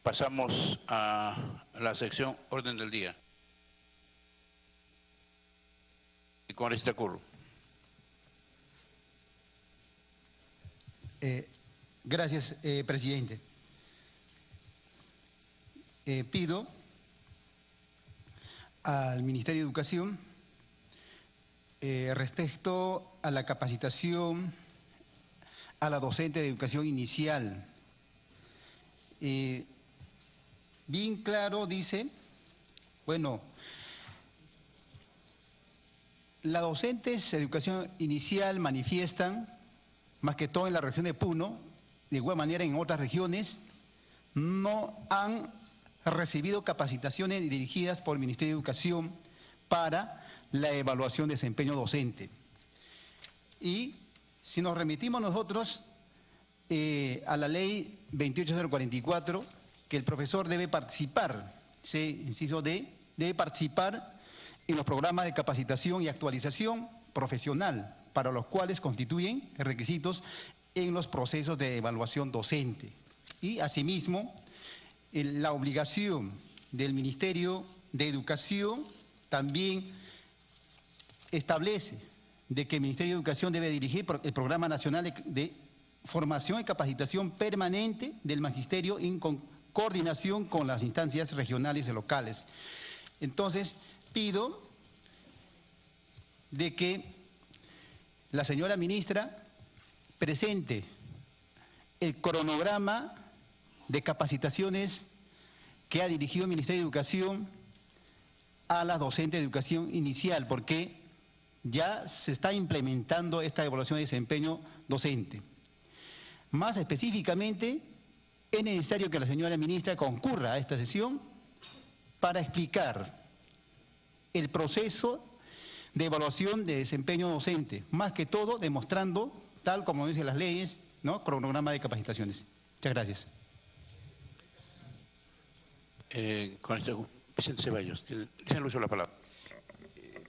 Pasamos a la sección orden del día. Congresista Curro. Gracias, presidente. Pido al Ministerio de Educación respecto a la capacitación a la docente de educación inicial. Bien claro dice, bueno, las docentes de educación inicial manifiestan, más que todo en la región de Puno, de igual manera en otras regiones, no han recibido capacitaciones dirigidas por el Ministerio de Educación para la evaluación de desempeño docente. Y si nos remitimos nosotros a la ley 28044, que el profesor debe participar, inciso D, debe participar en los programas de capacitación y actualización profesional, para los cuales constituyen requisitos en los procesos de evaluación docente. Y asimismo, la obligación del Ministerio de Educación también establece de que el Ministerio de Educación debe dirigir el Programa Nacional de Formación y Capacitación Permanente del Magisterio en coordinación con las instancias regionales y locales. Entonces, pido de que la señora ministra presente el cronograma de capacitaciones que ha dirigido el Ministerio de Educación a las docentes de educación inicial, porque ya se está implementando esta evaluación de desempeño docente. Más específicamente, es necesario que la señora ministra concurra a esta sesión para explicar el proceso de evaluación de desempeño docente, más que todo demostrando, tal como dicen las leyes, ¿no?, cronograma de capacitaciones. Muchas gracias. Con esto, Vicente Ceballos, tiene el uso de la palabra.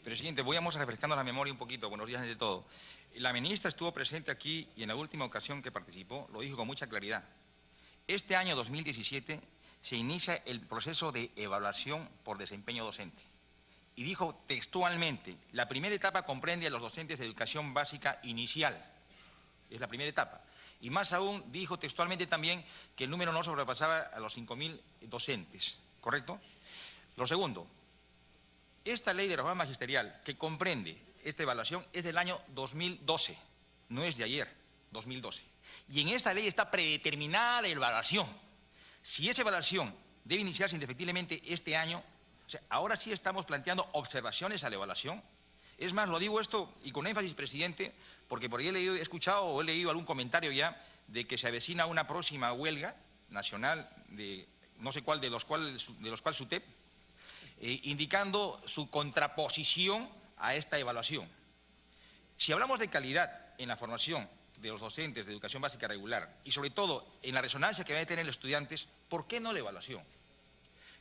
Presidente, vamos refrescando la memoria un poquito. Buenos días ante todo. La ministra estuvo presente aquí y en la última ocasión que participó lo dijo con mucha claridad. Este año 2017 se inicia el proceso de evaluación por desempeño docente. Y dijo textualmente, la primera etapa comprende a los docentes de educación básica inicial. Es la primera etapa. Y más aún dijo textualmente también que el número no sobrepasaba a los 5.000 docentes. ¿Correcto? Lo segundo, esta ley de reforma magisterial que comprende esta evaluación es del año 2012, no es de ayer, 2012. Y en esta ley está predeterminada la evaluación. Si esa evaluación debe iniciarse indefectiblemente este año, o sea, ahora sí estamos planteando observaciones a la evaluación. Es más, lo digo esto y con énfasis, presidente, porque por ahí he escuchado o he leído algún comentario ya de que se avecina una próxima huelga nacional de no sé cuál de los cuales SUTEP, indicando su contraposición a esta evaluación. Si hablamos de calidad en la formación de los docentes de educación básica regular y sobre todo en la resonancia que van a tener los estudiantes, ¿por qué no la evaluación?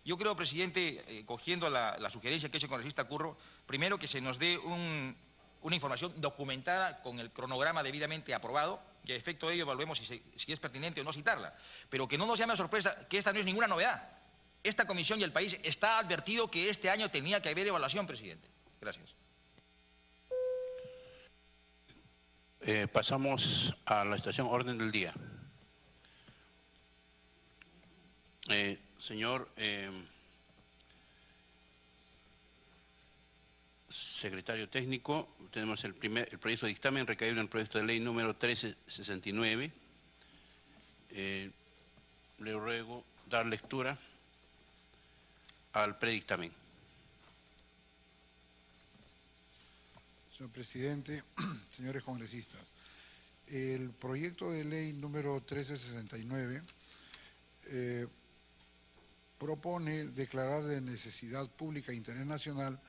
Yo creo, presidente, cogiendo la sugerencia que ha hecho el congresista Curro, primero que se nos dé una información documentada con el cronograma debidamente aprobado, y a efecto de ello evaluemos si es pertinente o no citarla, pero que no nos llame a sorpresa que esta no es ninguna novedad. Esta comisión y el país está advertido que este año tenía que haber evaluación, presidente. Gracias. Pasamos a la estación orden del día. Señor secretario técnico, tenemos el proyecto de dictamen recaído en el proyecto de ley número 1369. Le ruego dar lectura al predictamen. Señor presidente, señores congresistas, el proyecto de ley número 1369 propone declarar de necesidad pública e interés nacional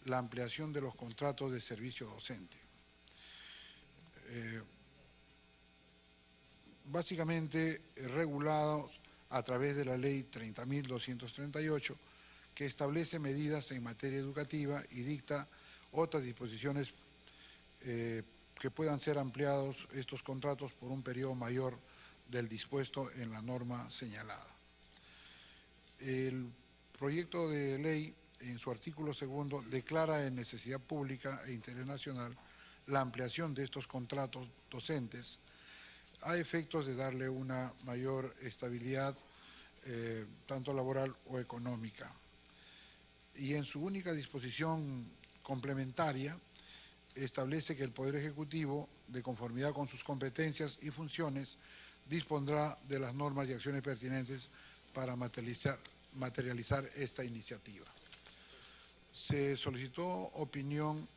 la ampliación de los contratos de servicio docente. Básicamente regulados a través de la ley 30.238, que establece medidas en materia educativa y dicta otras disposiciones que puedan ser ampliados estos contratos por un periodo mayor del dispuesto en la norma señalada. El proyecto de ley, en su artículo 2, declara de necesidad pública e interés nacional la ampliación de estos contratos docentes a efectos de darle una mayor estabilidad, tanto laboral o económica. Y en su única disposición complementaria, establece que el Poder Ejecutivo, de conformidad con sus competencias y funciones, dispondrá de las normas y acciones pertinentes para materializar esta iniciativa. Se solicitó opinión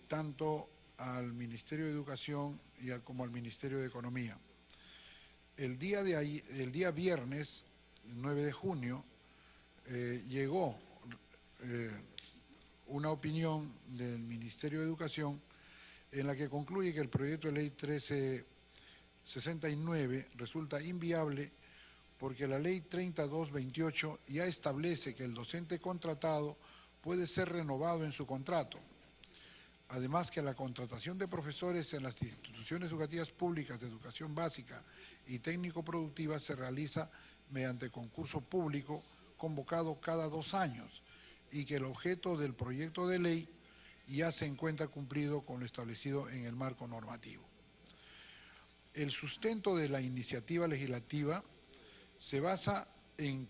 tanto al Ministerio de Educación como al Ministerio de Economía. El día viernes, 9 de junio, llegó una opinión del Ministerio de Educación en la que concluye que el proyecto de ley 1369 resulta inviable porque la ley 3228 ya establece que el docente contratado puede ser renovado en su contrato. Además que la contratación de profesores en las instituciones educativas públicas de educación básica y técnico-productiva se realiza mediante concurso público convocado cada 2 años y que el objeto del proyecto de ley ya se encuentra cumplido con lo establecido en el marco normativo. El sustento de la iniciativa legislativa se basa en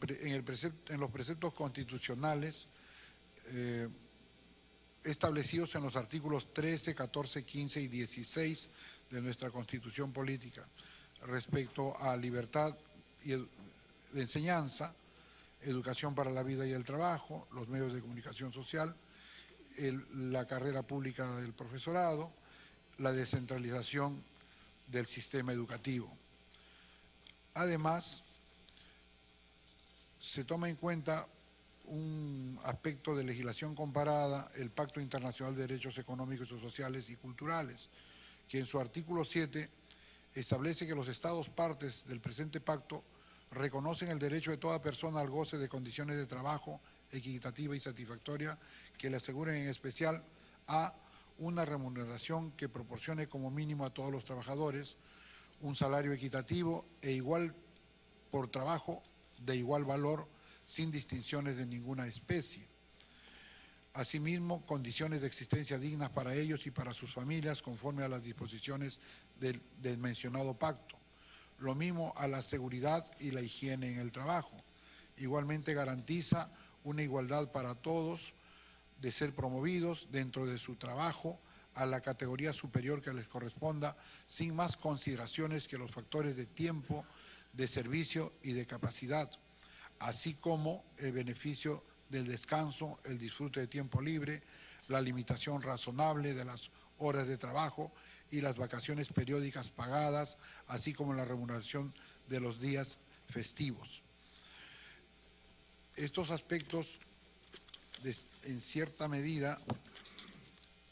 los preceptos constitucionales establecidos en los artículos 13, 14, 15 y 16 de nuestra Constitución Política respecto a libertad de enseñanza, educación para la vida y el trabajo, los medios de comunicación social, la carrera pública del profesorado, la descentralización del sistema educativo. Además, se toma en cuenta un aspecto de legislación comparada, el Pacto Internacional de Derechos Económicos, Sociales y Culturales, que en su artículo 7 establece que los Estados partes del presente pacto reconocen el derecho de toda persona al goce de condiciones de trabajo equitativa y satisfactoria que le aseguren en especial a una remuneración que proporcione como mínimo a todos los trabajadores un salario equitativo e igual por trabajo de igual valor sin distinciones de ninguna especie. Asimismo, condiciones de existencia dignas para ellos y para sus familias conforme a las disposiciones del mencionado pacto. Lo mismo a la seguridad y la higiene en el trabajo. Igualmente garantiza una igualdad para todos de ser promovidos dentro de su trabajo a la categoría superior que les corresponda, sin más consideraciones que los factores de tiempo, de servicio y de capacidad, así como el beneficio del descanso, el disfrute de tiempo libre, la limitación razonable de las horas de trabajo y las vacaciones periódicas pagadas, así como la remuneración de los días festivos. Estos aspectos, en cierta medida,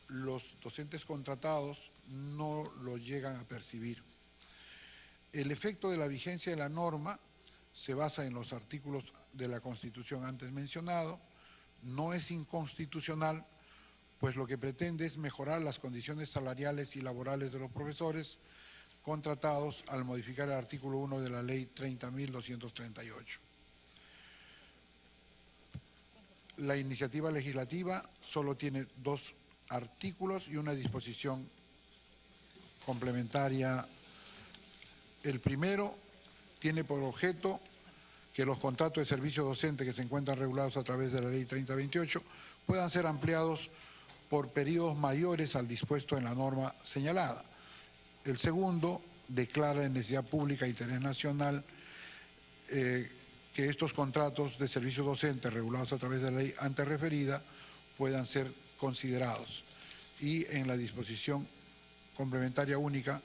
los docentes contratados no lo llegan a percibir. El efecto de la vigencia de la norma se basa en los artículos de la Constitución antes mencionado, no es inconstitucional, pues lo que pretende es mejorar las condiciones salariales y laborales de los profesores contratados al modificar el artículo 1 de la Ley 30.238. La iniciativa legislativa solo tiene 2 artículos y una disposición complementaria. El primero tiene por objeto que los contratos de servicio docente que se encuentran regulados a través de la Ley 3028 puedan ser ampliados por periodos mayores al dispuesto en la norma señalada. El segundo declara de necesidad pública e interés nacional que estos contratos de servicio docente regulados a través de la ley antes referida puedan ser considerados. Y en la disposición complementaria única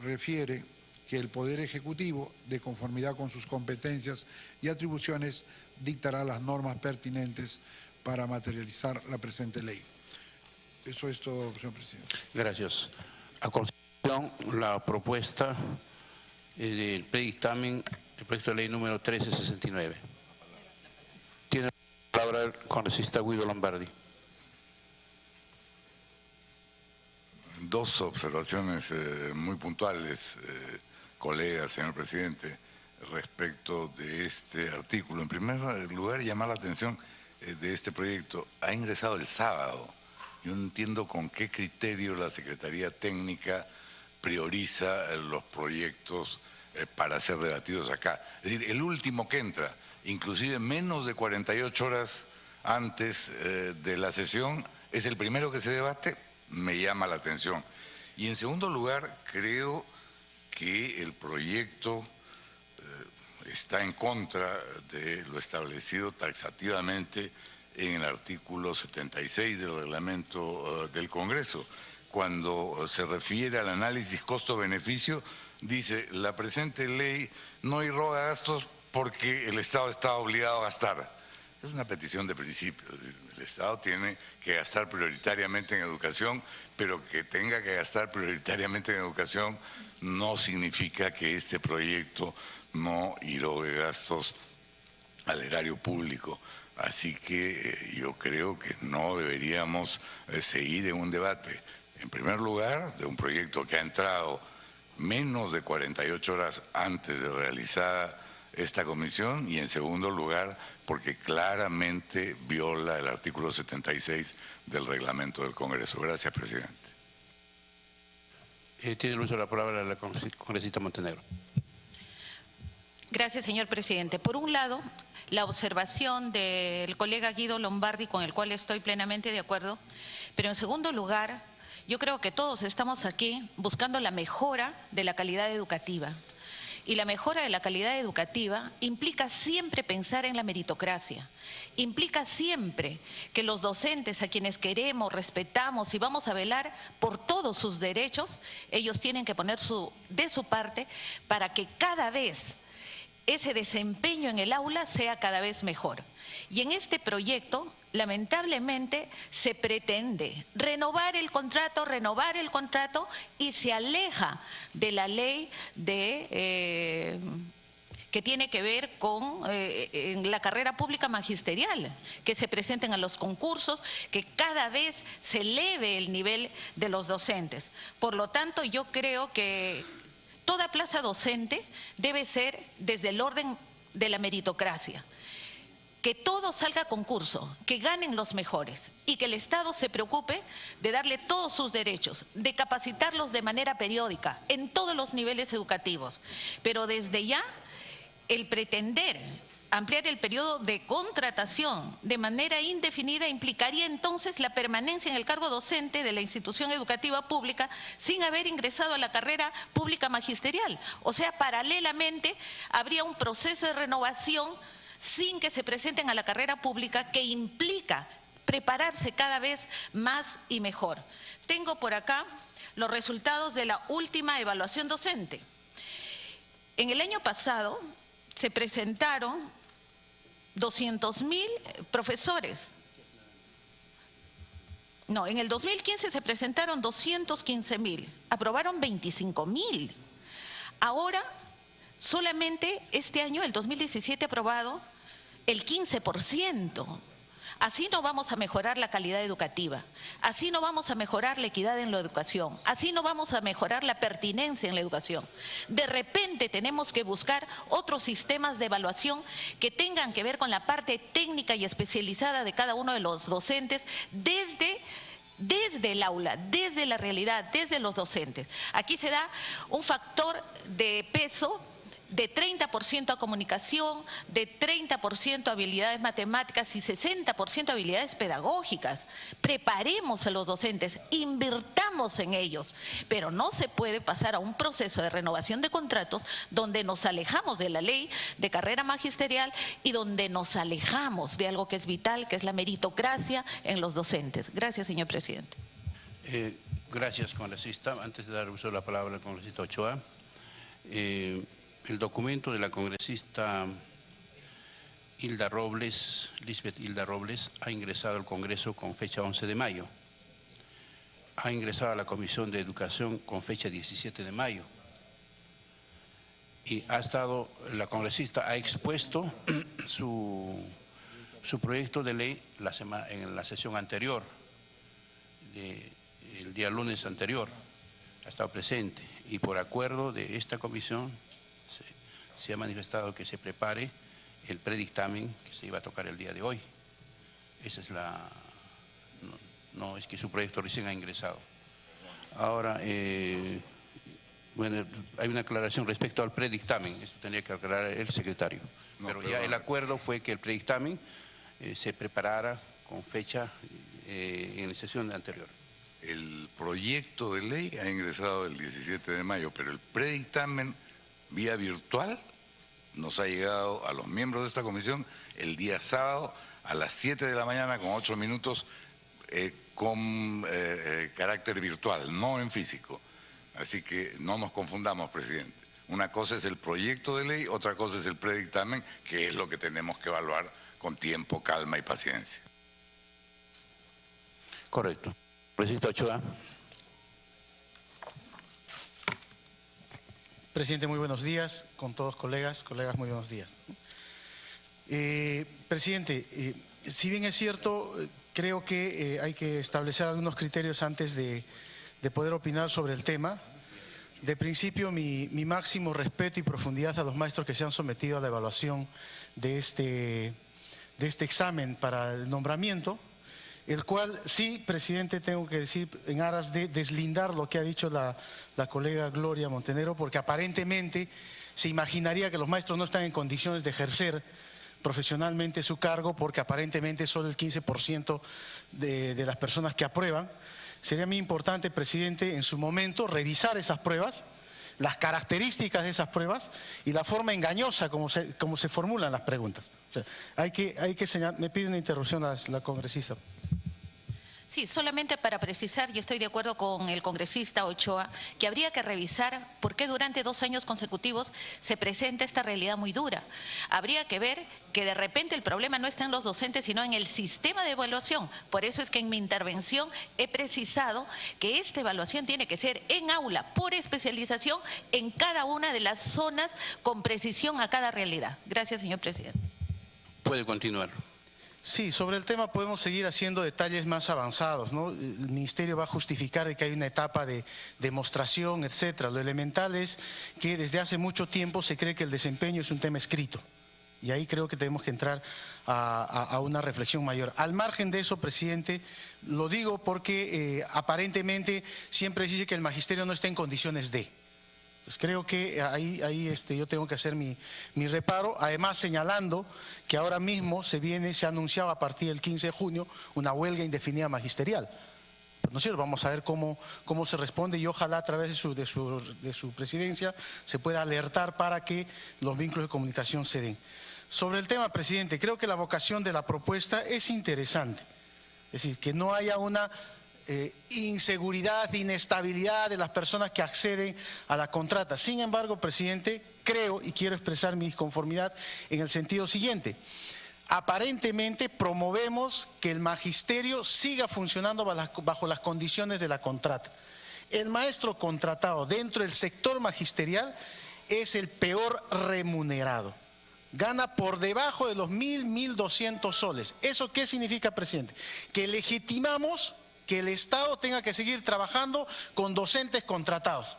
refiere que el Poder Ejecutivo, de conformidad con sus competencias y atribuciones, dictará las normas pertinentes para materializar la presente ley. Eso es todo, señor presidente. Gracias. A continuación, la propuesta del predictamen, el proyecto de ley número 1369. Tiene la palabra el congresista Guido Lombardi. Dos observaciones muy puntuales, colegas, señor presidente, respecto de este artículo. En primer lugar, llamar la atención de este proyecto. Ha ingresado el sábado. Yo no entiendo con qué criterio la Secretaría Técnica prioriza los proyectos para ser debatidos acá. Es decir, el último que entra, inclusive menos de 48 horas antes de la sesión, es el primero que se debate, me llama la atención. Y en segundo lugar, creo que el proyecto está en contra de lo establecido taxativamente en el artículo 76 del reglamento del Congreso. Cuando se refiere al análisis costo-beneficio, dice, la presente ley no irroga gastos porque el Estado está obligado a gastar. Es una petición de principio. El Estado tiene que gastar prioritariamente en educación, pero que tenga que gastar prioritariamente en educación no significa que este proyecto no irrogue gastos al erario público. Así que yo creo que no deberíamos seguir en un debate, en primer lugar, de un proyecto que ha entrado menos de 48 horas antes de realizar esta comisión, y en segundo lugar, porque claramente viola el artículo 76 del reglamento del Congreso. Gracias, presidente. Tiene el uso de la palabra la congresista Montenegro. Gracias, señor presidente. Por un lado, la observación del colega Guido Lombardi, con el cual estoy plenamente de acuerdo, pero en segundo lugar, yo creo que todos estamos aquí buscando la mejora de la calidad educativa. Y la mejora de la calidad educativa implica siempre pensar en la meritocracia, implica siempre que los docentes a quienes queremos, respetamos y vamos a velar por todos sus derechos, ellos tienen que poner de su parte para que cada vez ese desempeño en el aula sea cada vez mejor. Y en este proyecto, lamentablemente, se pretende renovar el contrato y se aleja de la ley que tiene que ver con en la carrera pública magisterial, que se presenten a los concursos, que cada vez se eleve el nivel de los docentes. Por lo tanto, yo creo que toda plaza docente debe ser desde el orden de la meritocracia. Que todo salga a concurso, que ganen los mejores y que el Estado se preocupe de darle todos sus derechos, de capacitarlos de manera periódica en todos los niveles educativos. Pero desde ya, el pretender ampliar el periodo de contratación de manera indefinida implicaría entonces la permanencia en el cargo docente de la institución educativa pública sin haber ingresado a la carrera pública magisterial. O sea, paralelamente habría un proceso de renovación sin que se presenten a la carrera pública, que implica prepararse cada vez más y mejor. Tengo por acá los resultados de la última evaluación docente. En el año pasado se presentaron 200.000 profesores. No, en el 2015 se presentaron 215.000, aprobaron 25.000. Ahora, solamente este año, el 2017, aprobado el 15%. Así no vamos a mejorar la calidad educativa, así no vamos a mejorar la equidad en la educación, así no vamos a mejorar la pertinencia en la educación. De repente tenemos que buscar otros sistemas de evaluación que tengan que ver con la parte técnica y especializada de cada uno de los docentes desde el aula, desde la realidad, desde los docentes. Aquí se da un factor de peso de 30% a comunicación, de 30% a habilidades matemáticas y 60% a habilidades pedagógicas. Preparemos a los docentes, invirtamos en ellos, pero no se puede pasar a un proceso de renovación de contratos donde nos alejamos de la ley de carrera magisterial y donde nos alejamos de algo que es vital, que es la meritocracia en los docentes. Gracias, señor presidente. Gracias, congresista. Antes de dar uso de la palabra al congresista Ochoa, el documento de la congresista Lisbeth Hilda Robles, ha ingresado al Congreso con fecha 11 de mayo. Ha ingresado a la Comisión de Educación con fecha 17 de mayo. Y la congresista ha expuesto su proyecto de ley en la sesión anterior. el día lunes anterior, ha estado presente y por acuerdo de esta comisión se ha manifestado que se prepare el predictamen que se iba a tocar el día de hoy. Esa es la... No es que su proyecto recién ha ingresado. Ahora, bueno, hay una aclaración respecto al predictamen, esto tendría que aclarar el secretario. Pero ya el acuerdo fue que el predictamen se preparara con fecha en la sesión anterior. El proyecto de ley ha ingresado el 17 de mayo, pero el predictamen vía virtual nos ha llegado a los miembros de esta comisión el día sábado a las 7 de la mañana con 8 minutos con carácter virtual, no en físico. Así que no nos confundamos, presidente. Una cosa es el proyecto de ley, otra cosa es el predictamen, que es lo que tenemos que evaluar con tiempo, calma y paciencia. Correcto. Presidente Ochoa. Presidente, muy buenos días. Con todos colegas, muy buenos días. Presidente, si bien es cierto, creo que hay que establecer algunos criterios antes de poder opinar sobre el tema. De principio, mi máximo respeto y profundidad a los maestros que se han sometido a la evaluación de este examen para el nombramiento, el cual sí, presidente, tengo que decir en aras de deslindar lo que ha dicho la colega Gloria Montenegro, porque aparentemente se imaginaría que los maestros no están en condiciones de ejercer profesionalmente su cargo porque aparentemente solo el 15% de las personas que aprueban. Sería muy importante, presidente, en su momento revisar esas pruebas, las características de esas pruebas y la forma engañosa como se formulan las preguntas. O sea, hay que señalar. Me pide una interrupción la congresista. Sí, solamente para precisar, y estoy de acuerdo con el congresista Ochoa, que habría que revisar por qué durante 2 años consecutivos se presenta esta realidad muy dura. Habría que ver que de repente el problema no está en los docentes, sino en el sistema de evaluación. Por eso es que en mi intervención he precisado que esta evaluación tiene que ser en aula, por especialización, en cada una de las zonas, con precisión a cada realidad. Gracias, señor presidente. Puede continuar. Sí, sobre el tema podemos seguir haciendo detalles más avanzados, ¿no? El Ministerio va a justificar de que hay una etapa de demostración, etcétera. Lo elemental es que desde hace mucho tiempo se cree que el desempeño es un tema escrito. Y ahí creo que tenemos que entrar a una reflexión mayor. Al margen de eso, presidente, lo digo porque aparentemente siempre se dice que el magisterio no está en condiciones de. Pues creo que ahí yo tengo que hacer mi reparo, además señalando que ahora mismo se ha anunciado a partir del 15 de junio una huelga indefinida magisterial. ¿No es cierto? Vamos a ver cómo se responde y ojalá a través de su presidencia se pueda alertar para que los vínculos de comunicación se den. Sobre el tema, presidente, creo que la vocación de la propuesta es interesante. Es decir, que no haya una inseguridad, inestabilidad de las personas que acceden a la contrata. Sin embargo, presidente, creo y quiero expresar mi disconformidad en el sentido siguiente. Aparentemente promovemos que el magisterio siga funcionando bajo las condiciones de la contrata. El maestro contratado dentro del sector magisterial es el peor remunerado. Gana por debajo de los 1.200 soles. ¿Eso qué significa, presidente? Que legitimamos que el Estado tenga que seguir trabajando con docentes contratados.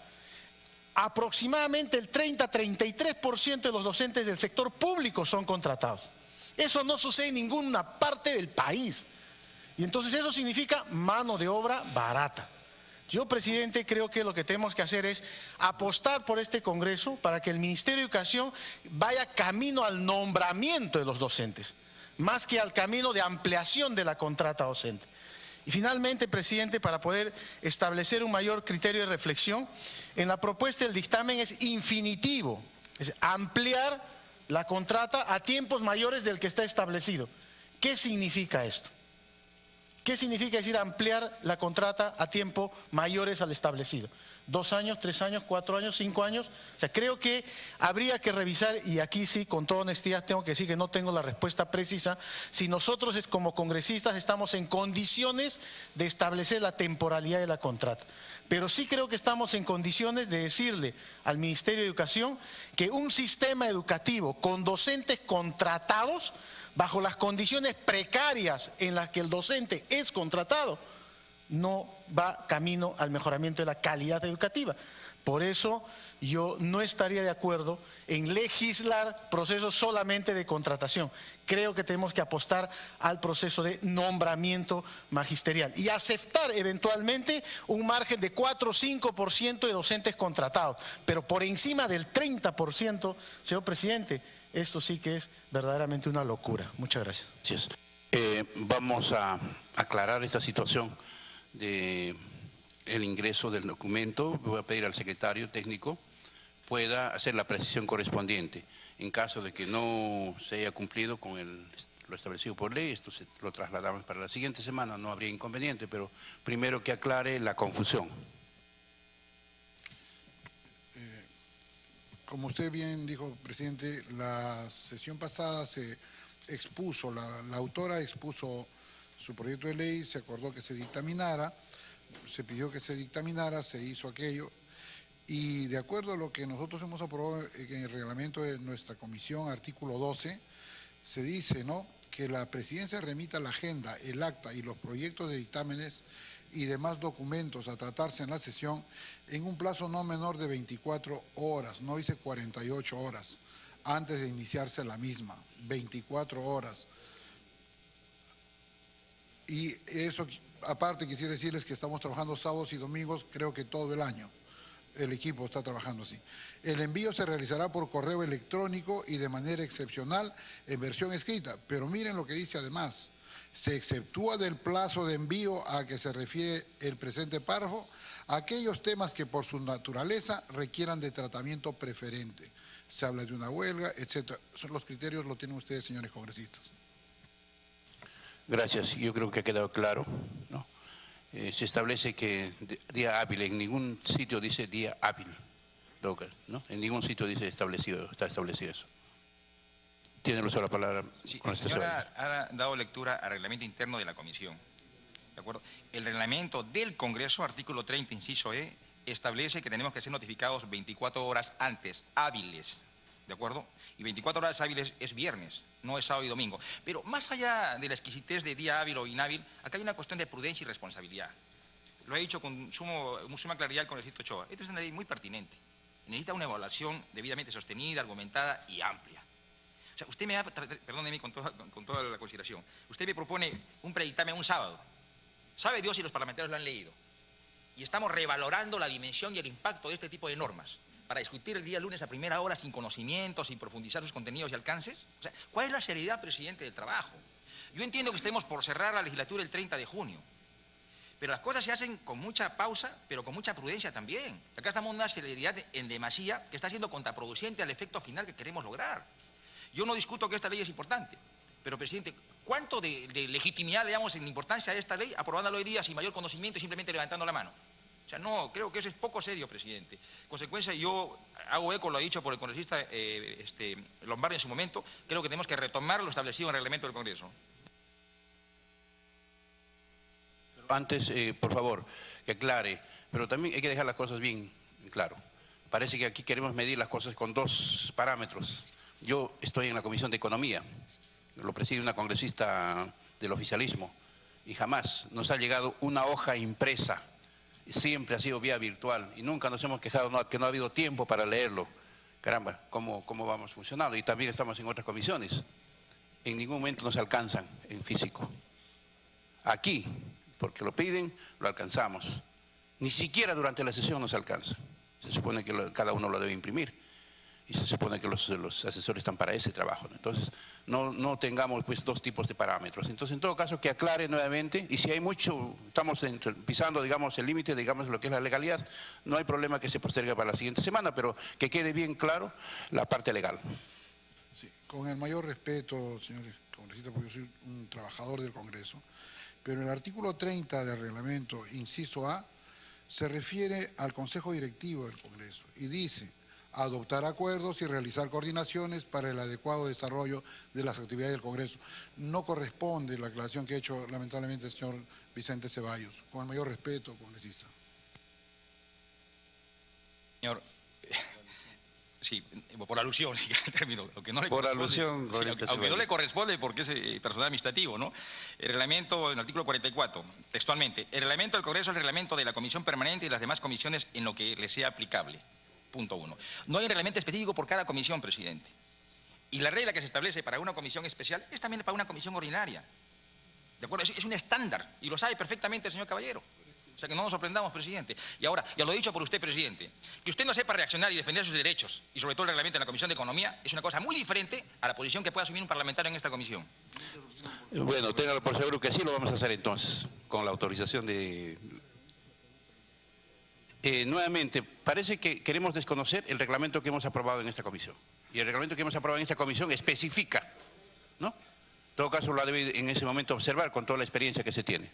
Aproximadamente el 30-33% de los docentes del sector público son contratados. Eso no sucede en ninguna parte del país. Y entonces eso significa mano de obra barata. Yo, presidente, creo que lo que tenemos que hacer es apostar por este Congreso para que el Ministerio de Educación vaya camino al nombramiento de los docentes, más que al camino de ampliación de la contrata docente. Y finalmente, presidente, para poder establecer un mayor criterio de reflexión, en la propuesta del dictamen es infinitivo, es ampliar la contrata a tiempos mayores del que está establecido. ¿Qué significa esto? ¿Qué significa decir ampliar la contrata a tiempo mayores al establecido? 2 años, 3 años, 4 años, 5 años. O sea, creo que habría que revisar, y aquí sí, con toda honestidad, tengo que decir que no tengo la respuesta precisa, si nosotros como congresistas estamos en condiciones de establecer la temporalidad de la contrata. Pero sí creo que estamos en condiciones de decirle al Ministerio de Educación que un sistema educativo con docentes contratados, bajo las condiciones precarias en las que el docente es contratado, no va camino al mejoramiento de la calidad educativa. Por eso yo no estaría de acuerdo en legislar procesos solamente de contratación. Creo que tenemos que apostar al proceso de nombramiento magisterial y aceptar eventualmente un margen de 4 o 5% de docentes contratados, pero por encima del 30%, señor presidente, esto sí que es verdaderamente una locura. Muchas gracias. Gracias. Vamos a aclarar esta situación de el ingreso del documento. Voy a pedir al secretario técnico pueda hacer la precisión correspondiente. En caso de que no se haya cumplido con lo establecido por ley, esto lo trasladamos para la siguiente semana, no habría inconveniente, pero primero que aclare la confusión. Como usted bien dijo, presidente, la sesión pasada se expuso, la autora expuso su proyecto de ley, se acordó que se dictaminara, se pidió que se dictaminara, se hizo aquello, y de acuerdo a lo que nosotros hemos aprobado en el reglamento de nuestra comisión, artículo 12, se dice, ¿no?, que la presidencia remita la agenda, el acta y los proyectos de dictámenes y demás documentos a tratarse en la sesión en un plazo no menor de 24 horas, no dice 48 horas, antes de iniciarse la misma, 24 horas. Y eso, aparte, quisiera decirles que estamos trabajando sábados y domingos, creo que todo el año. El equipo está trabajando así. El envío se realizará por correo electrónico y de manera excepcional en versión escrita. Pero miren lo que dice además. Se exceptúa del plazo de envío a que se refiere el presente párrafo aquellos temas que por su naturaleza requieran de tratamiento preferente. Se habla de una huelga, etcétera. Son los criterios, lo tienen ustedes, señores congresistas. Gracias. Yo creo que ha quedado claro, ¿no? Se establece que día hábil, en ningún sitio dice día hábil, ¿no? En ningún sitio dice está establecido eso. Tiene el uso de la palabra. Sí, la señora ha dado lectura al reglamento interno de la comisión, ¿de acuerdo? El reglamento del Congreso, artículo 30, inciso E, establece que tenemos que ser notificados 24 horas antes, hábiles, ¿de acuerdo? Y 24 horas hábiles es viernes, no es sábado y domingo. Pero más allá de la exquisitez de día hábil o inhábil, acá hay una cuestión de prudencia y responsabilidad. Lo ha dicho con suma claridad el congresista Ochoa. Esta es una ley muy pertinente. Necesita una evaluación debidamente sostenida, argumentada y amplia. O sea, usted me perdóneme con toda la consideración, usted me propone un predictamen un sábado. Sabe Dios si los parlamentarios lo han leído. Y estamos revalorando la dimensión y el impacto de este tipo de normas para discutir el día lunes a primera hora sin conocimientos, sin profundizar sus contenidos y alcances. O sea, ¿cuál es la seriedad, presidente, del trabajo? Yo entiendo que estemos por cerrar la legislatura el 30 de junio, pero las cosas se hacen con mucha pausa, pero con mucha prudencia también. Acá estamos en una celeridad en demasía que está siendo contraproducente al efecto final que queremos lograr. Yo no discuto que esta ley es importante, pero, presidente, ¿cuánto de legitimidad le damos en importancia a esta ley aprobándola hoy día sin mayor conocimiento y simplemente levantando la mano? O sea, no, creo que eso es poco serio, presidente. En consecuencia, yo hago eco, lo ha dicho por el congresista Lombardi en su momento, creo que tenemos que retomar lo establecido en el reglamento del Congreso. Antes, por favor, que aclare, pero también hay que dejar las cosas bien claro. Parece que aquí queremos medir las cosas con dos parámetros. Yo estoy en la Comisión de Economía, lo preside una congresista del oficialismo, y jamás nos ha llegado una hoja impresa, siempre ha sido vía virtual, y nunca nos hemos quejado que no ha habido tiempo para leerlo. Caramba, ¿cómo vamos funcionando? Y también estamos en otras comisiones. En ningún momento nos alcanzan en físico. Aquí, porque lo piden, lo alcanzamos. Ni siquiera durante la sesión nos alcanza. Se supone que cada uno lo debe imprimir. Y se supone que los asesores están para ese trabajo, ¿no? Entonces, no tengamos pues dos tipos de parámetros. Entonces, en todo caso, que aclare nuevamente, y si hay mucho, estamos pisando, digamos, el límite, digamos, lo que es la legalidad, no hay problema que se postergue para la siguiente semana, pero que quede bien claro la parte legal. Sí, con el mayor respeto, señores congresistas, porque yo soy un trabajador del Congreso, pero el artículo 30 del reglamento, inciso A, se refiere al Consejo Directivo del Congreso y dice: adoptar acuerdos y realizar coordinaciones para el adecuado desarrollo de las actividades del Congreso. No corresponde la aclaración que ha hecho lamentablemente el señor Vicente Ceballos. Con el mayor respeto, Sí, por alusión, sí, término, lo que no le Por corresponde, alusión, sí, aunque no le corresponde porque es personal administrativo, ¿no? El reglamento, en el artículo 44, textualmente, el reglamento del Congreso es el reglamento de la Comisión Permanente y las demás comisiones en lo que le sea aplicable. Punto 1. No hay un reglamento específico por cada comisión, presidente. Y la regla que se establece para una comisión especial es también para una comisión ordinaria. ¿De acuerdo? Es un estándar y lo sabe perfectamente el señor Caballero. O sea, que no nos sorprendamos, presidente. Y ahora, ya lo he dicho por usted, presidente, que usted no sepa reaccionar y defender sus derechos, y sobre todo el reglamento en la Comisión de Economía, es una cosa muy diferente a la posición que puede asumir un parlamentario en esta comisión. Bueno, téngalo por seguro que sí lo vamos a hacer entonces, con la autorización de... nuevamente, parece que queremos desconocer el reglamento que hemos aprobado en esta comisión. Y el reglamento que hemos aprobado en esta comisión especifica, ¿no? En todo caso, lo debe en ese momento observar con toda la experiencia que se tiene.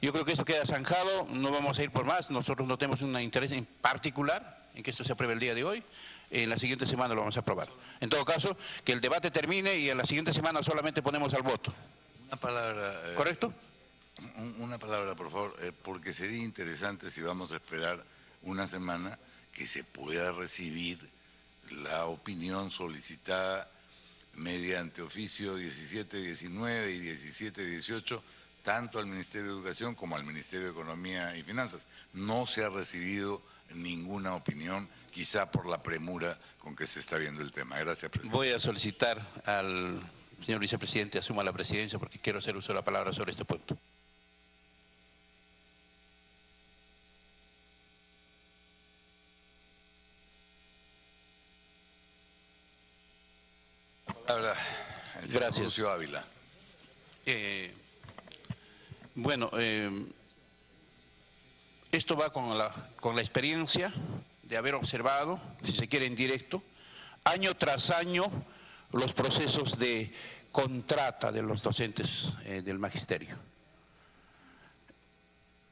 Yo creo que esto queda zanjado, no vamos a ir por más, nosotros no tenemos un interés en particular en que esto se apruebe el día de hoy, en la siguiente semana lo vamos a aprobar. En todo caso, que el debate termine y en la siguiente semana solamente ponemos al voto. Una palabra. ¿Correcto? Una palabra, por favor, porque sería interesante si vamos a esperar una semana que se pueda recibir la opinión solicitada mediante oficio 1719 y 1718, tanto al Ministerio de Educación como al Ministerio de Economía y Finanzas. No se ha recibido ninguna opinión, quizá por la premura con que se está viendo el tema. Gracias, presidente. Voy a solicitar al señor vicepresidente asuma la presidencia porque quiero hacer uso de la palabra sobre este punto. Palabra, gracias. Lucio Ávila. Bueno, esto va con la experiencia de haber observado, si se quiere en directo, año tras año los procesos de contrata de los docentes del magisterio.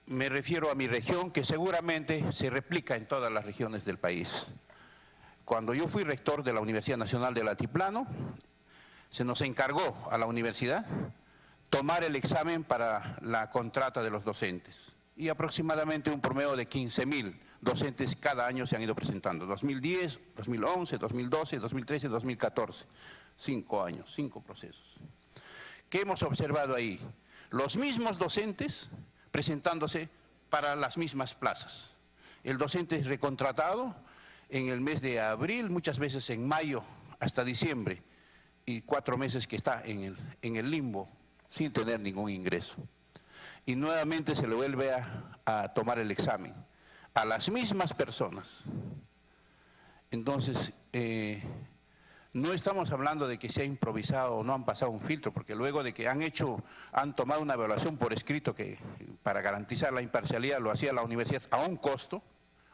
Me refiero a mi región, que seguramente se replica en todas las regiones del país. Cuando yo fui rector de la Universidad Nacional del Altiplano, se nos encargó a la universidad tomar el examen para la contrata de los docentes. Y aproximadamente un promedio de 15.000 docentes cada año se han ido presentando. 2010, 2011, 2012, 2013, 2014. 5 años, 5 procesos. ¿Qué hemos observado ahí? Los mismos docentes presentándose para las mismas plazas. El docente es recontratado en el mes de abril, muchas veces en mayo hasta diciembre, y 4 meses que está en el limbo, sin tener ningún ingreso. Y nuevamente se le vuelve a tomar el examen a las mismas personas. Entonces, no estamos hablando de que se ha improvisado o no han pasado un filtro, porque luego de que han tomado una evaluación por escrito que para garantizar la imparcialidad lo hacía la universidad a un costo,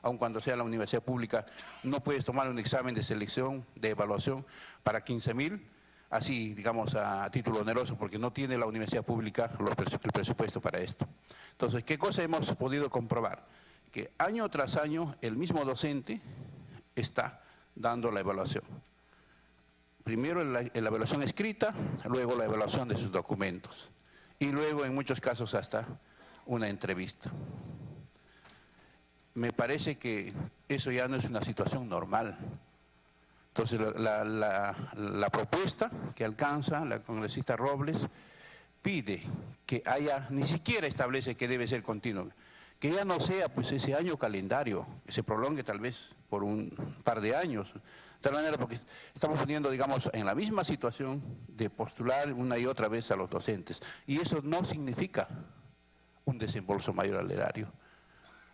aun cuando sea la universidad pública, no puedes tomar un examen de selección, de evaluación para 15.000, así, digamos, a título oneroso, porque no tiene la universidad pública el presupuesto para esto. Entonces, ¿qué cosa hemos podido comprobar? Que año tras año el mismo docente está dando la evaluación. Primero la evaluación escrita, luego la evaluación de sus documentos y luego en muchos casos hasta una entrevista. Me parece que eso ya no es una situación normal. Entonces la propuesta que alcanza la congresista Robles pide que haya, ni siquiera establece que debe ser continuo, que ya no sea pues ese año calendario, que se prolongue tal vez por un par de años, de tal manera porque estamos poniendo, digamos, en la misma situación de postular una y otra vez a los docentes, y eso no significa un desembolso mayor al erario,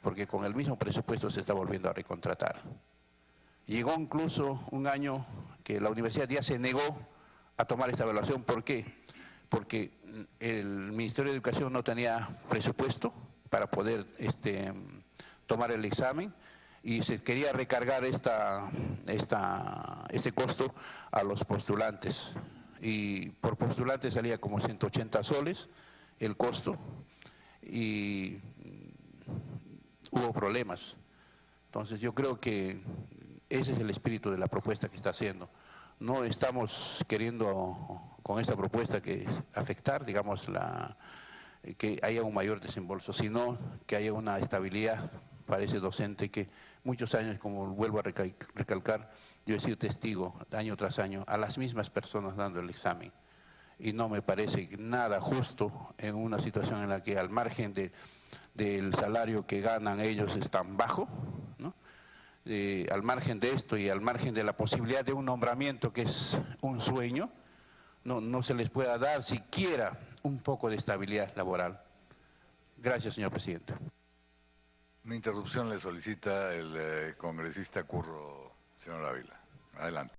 porque con el mismo presupuesto se está volviendo a recontratar. Llegó incluso un año que la universidad ya se negó a tomar esta evaluación. ¿Por qué? Porque el Ministerio de Educación no tenía presupuesto para poder tomar el examen y se quería recargar este costo a los postulantes. Y por postulante salía como 180 soles el costo y hubo problemas. Entonces yo creo que ese es el espíritu de la propuesta que está haciendo. No estamos queriendo con esta propuesta que afectar, digamos, que haya un mayor desembolso, sino que haya una estabilidad para ese docente que muchos años, como vuelvo a recalcar, yo he sido testigo año tras año a las mismas personas dando el examen. Y no me parece nada justo en una situación en la que al margen del salario que ganan ellos es tan bajo, ¿no? Al margen de esto y al margen de la posibilidad de un nombramiento que es un sueño, no se les pueda dar siquiera un poco de estabilidad laboral. Gracias, señor presidente. Una interrupción le solicita el congresista Curro, señor Ávila. Adelante.